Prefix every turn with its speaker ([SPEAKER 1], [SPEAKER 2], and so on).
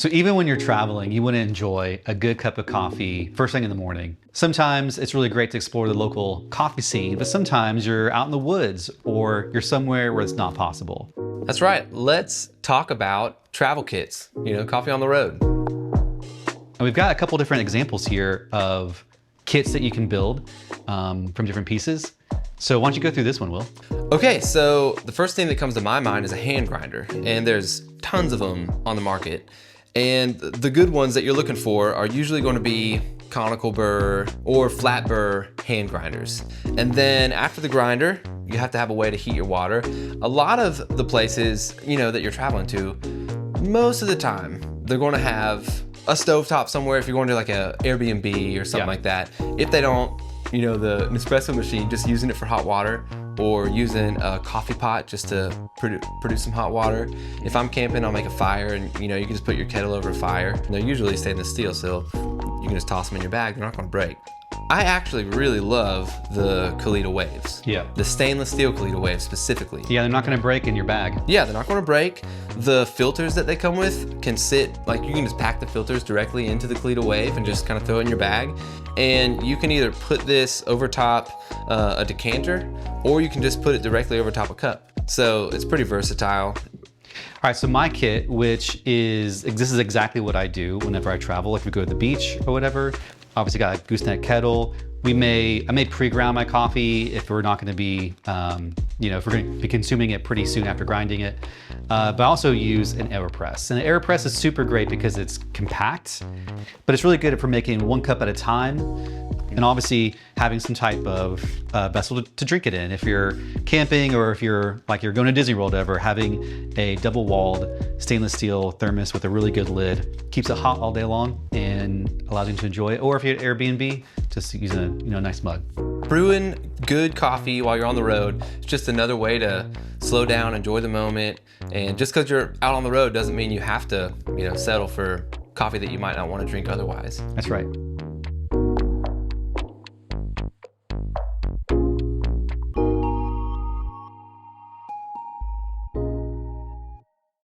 [SPEAKER 1] So even when you're traveling, you want to enjoy a good cup of coffee first thing in the morning. Sometimes it's really great to explore the local coffee scene, but sometimes you're out in the woods or you're somewhere where it's not possible.
[SPEAKER 2] That's right. Let's talk about travel kits, coffee on the road.
[SPEAKER 1] And we've got a couple different examples here of kits that you can build from different pieces. So why don't you go through this one, Will?
[SPEAKER 2] Okay, so the first thing that comes to my mind is a hand grinder, and there's tons of them on the market. And the good ones that you're looking for are usually going to be conical burr or flat burr hand grinders. And then after the grinder, you have to have a way to heat your water. A lot of the places, that you're traveling to, most of the time, they're going to have a stovetop somewhere if you're going to like a Airbnb or something like that. If they don't, the Nespresso machine, just using it for hot water, or using a coffee pot just to produce some hot water. If I'm camping, I'll make a fire, and you can just put your kettle over a fire. And they're usually stainless steel, so you can just toss them in your bag. They're not going to break. I actually really love the Kalita Waves.
[SPEAKER 1] Yeah.
[SPEAKER 2] The stainless steel Kalita Waves specifically.
[SPEAKER 1] Yeah, they're not going to break in your bag.
[SPEAKER 2] Yeah, they're not going to break. The filters that they come with can sit, like you can just pack the filters directly into the Kalita Wave and just kind of throw it in your bag. And you can either put this over top a decanter, or you can just put it directly over top a cup. So it's pretty versatile.
[SPEAKER 1] All right, so my kit, this is exactly what I do whenever I travel. If we go to the beach or whatever, obviously got a gooseneck kettle. I may pre-ground my coffee if we're not going to be, if we're going to be consuming it pretty soon after grinding it. But I also use an AeroPress. And the AeroPress is super great because it's compact, but it's really good for making one cup at a time. And obviously having some type of vessel to drink it in. If you're camping or if you're going to Disney World ever, having a double-walled stainless steel thermos with a really good lid keeps it hot all day long and allows you to enjoy it. Or if you're at Airbnb, just use a nice mug.
[SPEAKER 2] Brewing good coffee while you're on the road is just another way to slow down, enjoy the moment. And just because you're out on the road doesn't mean you have to, settle for coffee that you might not want to drink otherwise.
[SPEAKER 1] That's right.